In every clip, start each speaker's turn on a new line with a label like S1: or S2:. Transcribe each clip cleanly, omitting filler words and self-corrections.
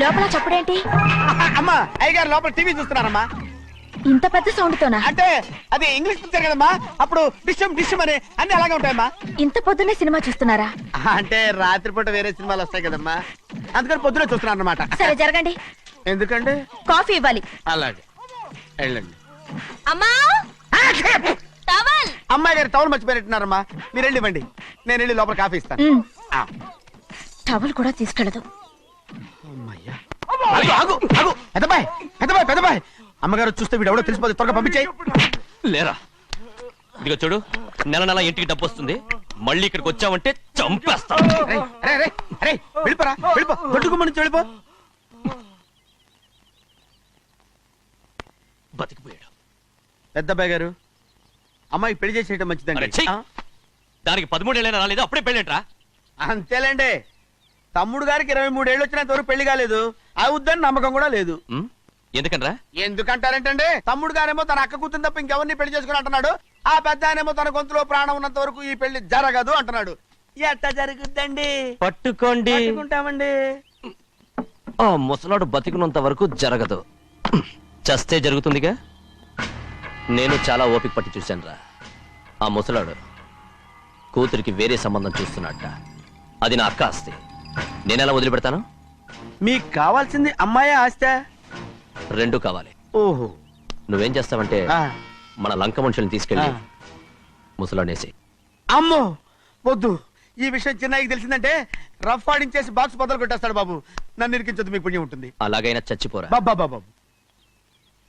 S1: లోపల చప్పుడేంటి?
S2: అమ్మా అయ్యగారు లోపల టీవీ చూస్తున్నారమ్మా.
S1: ఇంత పెద్ద సౌండ్ తోనా?
S2: అంటే అది ఇంగ్లీష్ పిక్చర్ కదమ్మా, అప్పుడు డిషం డిషం అని అన్ని అలాగే ఉంటాయమ్మా.
S1: ఇంత పొద్దున్నే సినిమా చూస్తున్నారా?
S2: అంటే రాత్రిపూట వేరే సినిమాలు వస్తాయి కదమ్మా, అందుకని పొద్దునే చూస్తున్నాను అన్నమాట.
S1: సరే జరగండి.
S2: ఎందుకంటే
S1: కాఫీ ఇవ్వాలి.
S2: అలాగే వెళ్ళండి.
S1: అమ్మా టవల్.
S2: అమ్మాయి గారు టవల్ మర్చిపోయినట్టున్నారమ్మా, మీరు వెళ్ళి ఇవ్వండి, నేను వెళ్ళి లోపల కాఫీ ఇస్తాను.
S1: టవల్ కూడా తీసుకెళ్ళదు.
S2: పెద్దబాయ్ పెద్దబాయ్ పెద్దబాయ్, అమ్మగారు చూస్తే వీడు ఎవడో తెలిసిపోతే త్వరగా పంపించాయి.
S3: లేరా, ఇదిగో చూడు, నెల నెల ఇంటికి డబ్బు వస్తుంది, మళ్ళీ ఇక్కడికి వచ్చావంటే చంపేస్తా.
S2: వెళ్ళిపోరా, వెళ్ళిపో, దొడ్డుకుమ్మ నుంచి వెళ్ళిపో.
S3: బతికిపోయాడు.
S2: పెద్దబాయ్ గారు, అమ్మాయి పెళ్లి చేసేయటం మంచిదండి.
S3: దానికి 13 ఏళ్ళైనా రాలేదు, అప్పుడే పెళ్ళేంట్రా?
S2: అంతేలేండి, తమ్ముడు గారికి 23 ఏళ్ళు వచ్చినంత వరకు పెళ్లి కాలేదు, అవుద్దని నమ్మకం కూడా లేదు.
S3: ఎందుకనరా?
S2: ఎందుకంటారేంటండి, తమ్ముడు గారేమో తన అక్క కూతురు తప్ప ఇంకెవరిని పెళ్లి చేసుకుని అంటున్నాడు, ఆ పెద్ద ఆయనేమో తన గొంతులో ప్రాణం ఉన్నంత వరకు ఈ పెళ్లి జరగదు అంటున్నాడు. ఎట్ట జరుగుద్దండి?
S3: పట్టుకోండి.
S2: పట్టుకుంటామండి.
S3: ఆ ముసలాడు బతికినంత వరకు జరగదు, చస్తే జరుగుతుందిగా. నేను చాలా ఓపిక పట్టి చూశానురా. ఆ ముసలాడు కూతురికి వేరే సంబంధం చూస్తున్నట్ట, అది నా అక్క ఆస్తి, నేనెలా వదిలిపెడతాను?
S2: మీకు కావాల్సింది అమ్మాయి ఆస్తి?
S3: రెండు కావాలి.
S2: ఓహో,
S3: నువ్వేం చేస్తావంటే మన లంక మనుషుల్ని తీసుకెళ్ళి ముసలాడేసి.
S2: అమ్మో వద్దు, ఈ విషయం చిన్నయ్యకి తెలిసిందంటే రఫ్ ఆడించేసి బాక్స్ బదులు కొట్టేస్తాడు బాబు. నన్ను ఇరికించొద్దు, మీకు పుణ్యం ఉంటుంది.
S3: అలాగైనా చచ్చిపోరా.
S2: బాబా బాబు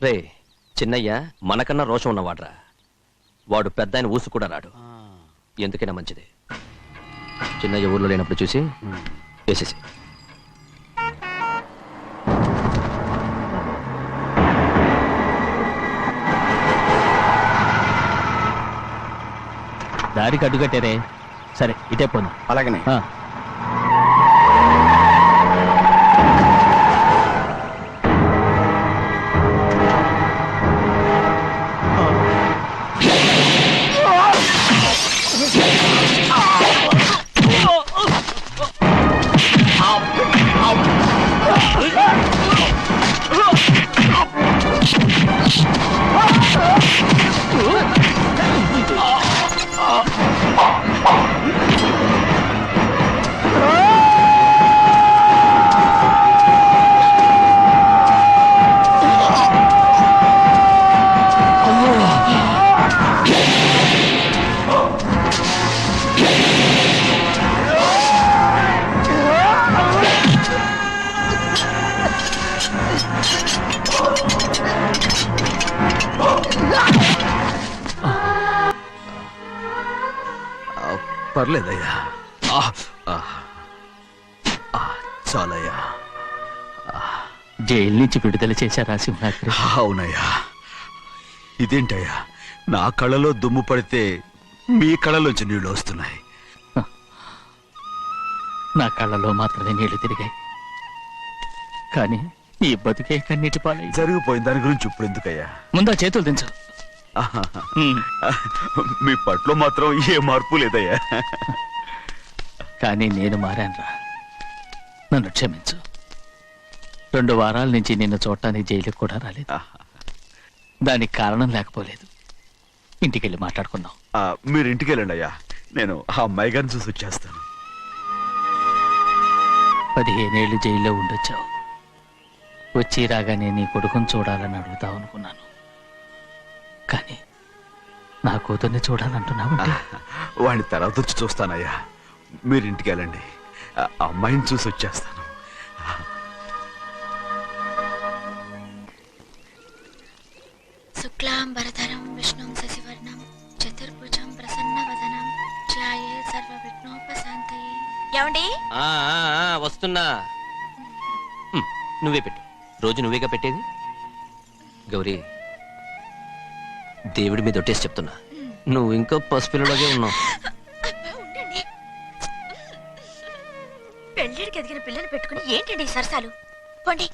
S3: రే, చిన్నయ్య మనకన్నా రోషం ఉన్నవాడ్రా, వాడు పెద్ద ఆయన ఊసు కూడా రాడు. ఎందుకైనా మంచిది, చిన్నయ్య ఊర్లో లేనప్పుడు చూసి వేసేసి.
S4: దారికి అడ్డుకట్టారే, సరే ఇటే పోను.
S2: అలాగనే.
S5: పర్లేదయ్యా, చాలయ్యా.
S4: జైలు నుంచి విడుదల చేశారా సింహాద్రి?
S5: అవునయ్యా. ఇదేంటయ్యా, నా కళ్ళలో దుమ్ము పడితే మీ కళ్ళలోంచి నీళ్లు వస్తున్నాయి.
S4: నా కళ్ళలో మాత్రమే నీళ్లు తిరిగాయి, కానీ ఈ బతుకే కన్నీటి పాలై.
S5: జరిగిపోయిన దాని గురించి ఇప్పుడు ఎందుకయ్యా?
S4: ముందా చేతులు దించు.
S5: మీ పట్లో మాత్రం ఏ మార్పు లేదయ్యా.
S4: కానీ నేను మారానురా, నన్ను క్షమించు. 2 వారాల నుంచి నిన్ను చూడటానికి జైలుకి కూడా రాలేదు. దానికి కారణం లేకపోలేదు. ఇంటికెళ్ళి మాట్లాడుకుందాం.
S5: మీరు ఇంటికి వెళ్ళండి అయ్యా, నేను ఆ అమ్మాయి గారిని చూసి వచ్చేస్తాను.
S4: 15 ఏళ్ళు జైల్లో ఉండొచ్చావు. వచ్చి రాగానే నీ కొడుకుని చూడాలని అడుగుతావు అనుకున్నాను, కానీ నా కూతుర్ని చూడాలంటున్నావంటే.
S5: వాడిని తర్వాత వచ్చి చూస్తానయ్యా, మీరు ఇంటికి వెళ్ళండి, అమ్మాయిని చూసి వచ్చేస్తాను.
S1: శుక్లాంబరధరం విష్ణుం శశివర్ణం చతుర్భుజం ప్రసన్నవదనం ధ్యాయే సర్వవిఘ్నోపశాంతయే. ఏమండి?
S3: వస్తున్నా. నువ్వే పెట్టు. రోజు నువ్వేగా పెట్టేది. గౌరీ, దేవుడి మీద ఒట్టేసి చెప్తున్నా, నువ్వు ఇంకా పసిపిల్లలాగే ఉన్నావు.
S1: అబ్బా, ఉండండి. పెళ్ళిడికి ఎదిగిన పిల్లని పెట్టుకుని ఏంటండి ఈ సరసాలు? పోండి.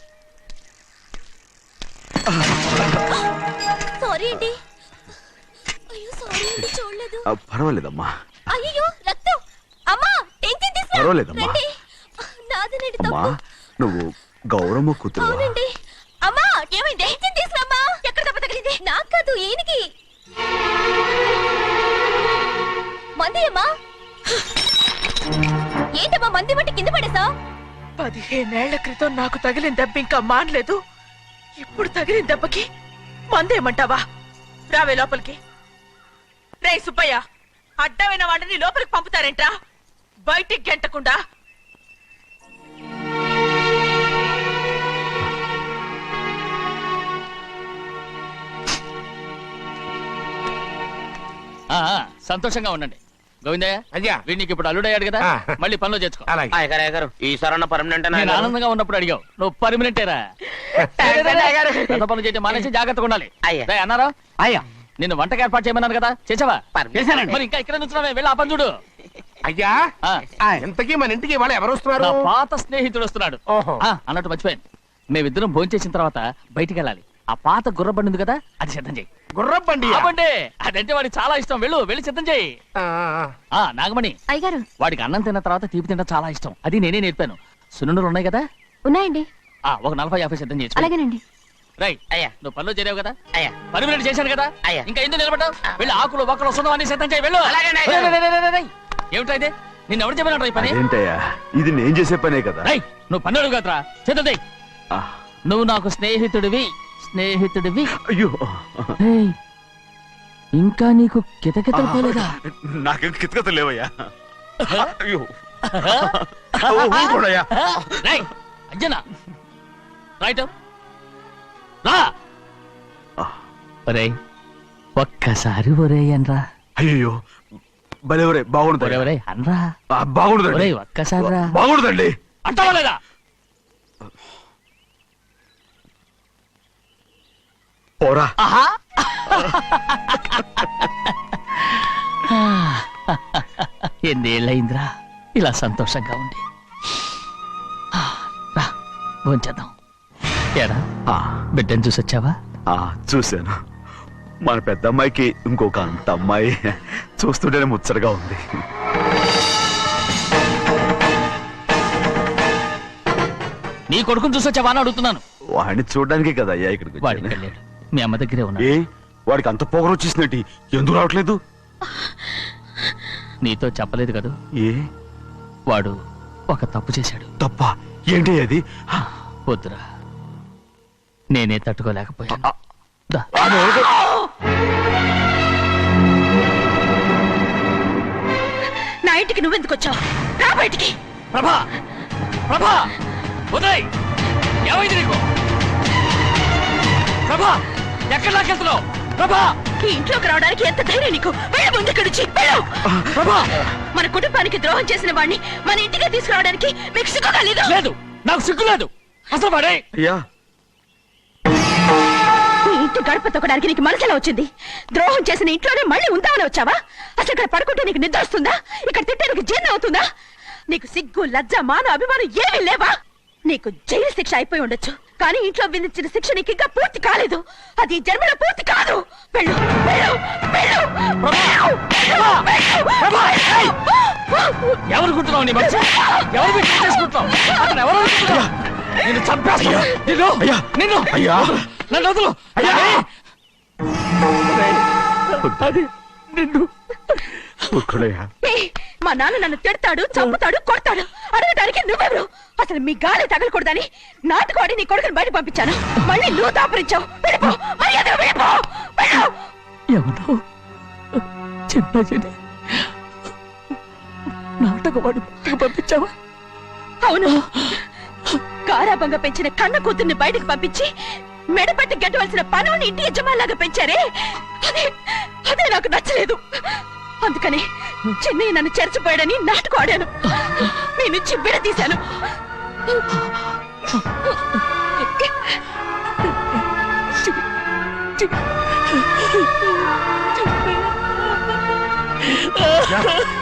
S1: సారీ అండి. అయ్యో సారీ అండి, చూడలేదు.
S5: పర్వాలేదమ్మా,
S1: అయ్యో రక్తం. అమ్మా టెన్షన్ తీసుకురా.
S5: పర్వాలేదమ్మా.
S1: రండి. నాదేనండి
S5: అమ్మా
S1: తప్పు.
S5: నువ్వు గౌరమ్మ కూతురు.
S1: అవునండి. అమ్మా ఏమైంది? టెన్షన్ తీసుకురామ్మా. ఎక్కడ దెబ్బ తగిలింది? నాకు కాదు, ఈయనకి. మంది అమ్మా. ఏంటమ్మా మంది మట్టి కింద పడేసా?
S6: 15 ఏళ్ల క్రితం నాకు తగిలిన దెబ్బ ఇంకా మానలేదు. ఇప్పుడు తగిలిన దెబ్బకి మందేమంటావా? రావే లోపలికి. రే సుబ్బయ్య, అడ్డమైన వాడిని లోపలికి పంపుతారేంట్రా? బయటికి గెంటకుండా.
S4: సంతోషంగా ఉండండి. గోవిందయ్య,
S7: అయ్యా.
S4: వీడికి ఇప్పుడు అల్లుడయ్యాడు కదా,
S7: ఆ.
S4: మళ్ళీ పనిలో చేర్చుకో.
S7: అలాగే.
S3: ఈసారన్న పర్మనెంట్
S4: నేను ఆనందంగా ఉన్నప్పుడు అడిగావు, నువ్వు పర్మనెంటేరా. పెద్ద పనులు చేయడం మానేసి జాగ్రత్తగా ఉండాలి.
S7: అయ్యా.
S4: రేయ్, అన్నారా?
S7: అయ్యా
S4: వంటకి ఏర్పాటు చేయమన్నాను కదా, చేసావా?
S7: చేశానండి.
S4: మరి ఇంకా ఇక్కడ నుంచున్నావే, వెళ్ళి ఆ పని చూడు.
S7: అయ్యా
S4: ఆ.
S7: ఇంతకీ మన ఇంటికి ఇవాళ ఎవరు వస్తున్నారు?
S4: నా పాత స్నేహితుడు వస్తున్నాడు.
S7: ఓహో.
S4: అన్నట్టు మర్చిపోయాను, మేమిద్దరం భోంచేసిన తర్వాత బయటికి వెళ్ళాలి. ఆ పాత గుర్రబండి ఉంది కదా, అది సిద్ధం చేయి.
S7: గుర్రబండి
S4: అవ్వండి, అదంటే వాడికి చాలా ఇష్టం. వెళ్ళి సిద్ధం చేయి. నాగమణి,
S1: అయ్యగారు
S4: వాడికి అన్నం తిన్న తర్వాత తీపి తినడం చాలా ఇష్టం. అది నేనే నేర్పాను. సున్నుండలు ఉన్నాయి కదా,
S1: ఉన్నాయండి.
S4: ఒక 40-50 సిద్ధం చేయొచ్చు.
S1: అలాగేనండి.
S4: రైట్.
S7: అయ్యా.
S4: నువ్వు పనిలో చేరావు కదా,
S7: అయ్యా.
S4: పర్మినెంట్ చేశాను కదా,
S7: అయ్యా.
S4: ఇంకా ఎందుకు నిలబడ్డావు? వెళ్ళి ఆకులు ఒక్కలు సున్నవన్నీ సిద్ధం చేయి. వెళ్ళు.
S7: అలాగేనండి.
S4: ఏమిటా ఇది? నిన్ను ఎవరు చెప్పినట్టు ఈ పని?
S5: అదేంటయ్యా, ఇది నేను చేసే పనే కదా.
S4: రేయ్, నువ్వు పని అడుగు కదరా, సిద్ధం చేయి.
S5: ఆ,
S4: నువ్వు నాకు స్నేహితుడివి.
S5: అయ్యో
S4: ఏయ్, ఇంకా నీకు కితకితలు పోలేదా?
S5: నాకేం కితకత లేవయ్యా. అయ్యో ఊరుకోడయ్యా.
S4: రేయ్, అంజనా, రైట్ రా. ఒరేయ్, ఒక్కసారి ఒరేయ్ అనరా.
S5: అయ్యో భలేవరే, బాగుండదు.
S4: ఒరేయ్ అనరా.
S5: బాగుండదండి.
S4: ఒరేయ్, ఒక్కసారి రా.
S5: బాగుండదండి.
S4: అంటావా లేదా?
S5: పోరా.
S4: ఎన్నేళ్ళయిందిరా ఇలా సంతోషంగా ఉండి. రా, భోంచేద్దాం. ఏరా,
S5: ఆ,
S4: బిడ్డను చూసొచ్చావా?
S5: ఆ, చూశాను. మన పెద్ద అమ్మాయికి ఇంకొక అంత అమ్మాయి. చూస్తుంటేనే ముచ్చటగా ఉంది.
S4: నీ కొడుకుని చూసొచ్చావా అని అడుగుతున్నాను.
S5: వాడిని చూడడానికే కదా అయ్యా ఇక్కడికి
S4: వాడికి
S5: వచ్చాను.
S4: వెళ్ళాడు, మీ అమ్మ దగ్గరే
S5: ఏ
S4: ఉన్నాడు.
S5: వాడికి అంత పొగరు వచ్చేసినట్టు ఎందుకు రావట్లేదు?
S4: నీతో చెప్పలేదు కదా,
S5: ఏ
S4: వాడు ఒక తప్పు చేశాడు.
S5: తప్ప ఏంటి అది?
S4: వద్దురా, నేనే తట్టుకోలేకపోయాను. దా.
S6: నా ఇంటికి నువ్వెందుకు వచ్చావు? రా బయటికి.
S4: ప్రభా, ప్రభా, ఉదయ్, ఏమైంది నీకు? ప్రభా, ఎక్కడ లాకెళ్తున్నావు? ప్రభా,
S6: ఈ ఇంట్లోకి రావడానికి ఎంత ధైర్యం నీకు? వెళ్ళు ముందు ఇక్కడి నుంచి, వెళ్ళు.
S4: ప్రభా.
S6: మన కుటుంబానికి ద్రోహం చేసిన వాడిని మన ఇంటికి తీసుకురావడానికి మీకు సిగ్గుగా లేదు?
S4: లేదు, నాకు సిగ్గు లేదు అసలు. వాడే
S5: అయ్యా
S6: ఈ ఇంటి గడప తొక్కడానికి నీకు మనసులో వచ్చింది. ద్రోహం చేసిన ఇంట్లోనే మళ్ళీ ఉందామని వచ్చావా? అసలు ఇక్కడ పడుకుంటే నీకు నిద్ర వస్తుందా? ఇక్కడ తింటే నీకు జీర్ణం అవుతుందా? నీకు సిగ్గు, లజ్జ, మాన, అభిమానం ఏమీ లేవా? నీకు జైలు శిక్ష అయిపోయి ఉండొచ్చు, కానీ ఇంట్లో విధించిన శిక్ష నీకు ఇంకా పూర్తి కాలేదు. అది ఈ జన్మలో పూర్తి కాదు. వెళ్ళు, వెళ్ళు, వెళ్ళు, వెళ్ళు, వెళ్ళు, వెళ్ళు.
S4: ఎవరు కుట్టున్నావు? నీ మంచి ఎవరు పెట్టి చేసుకుంటున్నావు? అతను ఎవరు అనుకుంటున్నావు? నిన్ను చంపేస్తా. నిన్ను
S5: అయ్యా.
S4: నిన్ను
S5: అయ్యా.
S4: నన్ను వదులు.
S5: అయ్యా.
S4: అది నిన్ను.
S5: ఒక్కడయ్యా.
S6: ఏయ్, మా నాన్న నన్ను తిడతాడు, చంపుతాడు, కొడతాడు. అడగడానికి నువ్వెవరు? అసలు మీ గాలి తగలకూడదని నాటుకోడి నీ కొడుకుని బయట పంపించాను. మళ్ళీ నువ్వు దాపరించావు. వెళ్ళిపో, మర్యాదగా వెళ్ళిపో, వెళ్ళు.
S4: ఎవరో చిన్న నాటకవాడు పంపించావా?
S6: అవును, గారాబంగా పెంచిన కన్న కూతుర్ని బయటకు పంపించి మెడపట్టి గెట్టవలసిన పనుని ఇంటి యజమానిలాగా పెంచారే, అదే నాకు నచ్చలేదు. అందుకని చిన్నయ్య నన్ను చేర్చిపోయాడని నాటకం ఆడాను. మీ నుంచి విడదీశాను.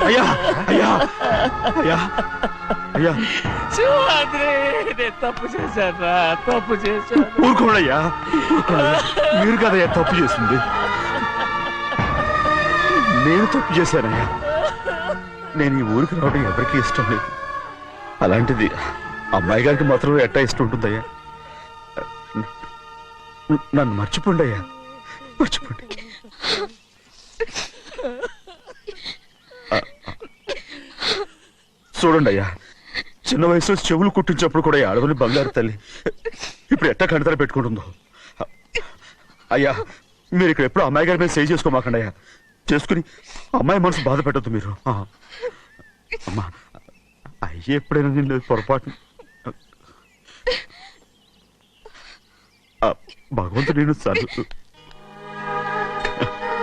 S5: అయ్యా అయ్యా అయ్యా అయ్యా
S4: సింహాద్రి నేను తప్పు చేశాను తప్పు చేశాను.
S5: ఊరుకోండయ్యా ఊరుకోండి. మీరు కదయ్యా తప్పు చేసింది, నేను తప్పు చేశానయ్యా. నేను ఈ ఊరికి రావడం ఎవరికీ ఇష్టం లేదు. అలాంటిది అమ్మాయి గారికి మాత్రం ఎట్టా ఇష్టం ఉంటుందయ్యా. నన్ను మర్చిపోండి అయ్యా, మర్చిపోండి. చూడండి అయ్యా, చిన్న వయసులో చెవులు కుట్టించినప్పుడు కూడా ఈ ఆడవని బంగారు తల్లి ఇప్పుడు ఎట్టా కంటతల పెట్టుకుంటుందో. అయ్యా మీరు ఇక్కడ ఎప్పుడు అమ్మాయి గారి మీద సేవ్ చేసుకోమాకండి అయ్యా. చేసుకుని అమ్మాయి మనసు బాధ పెట్టద్దు మీరు. అమ్మా అయ్యే ఎప్పుడైనా నేను పొరపాటు భగవంతుడు నేను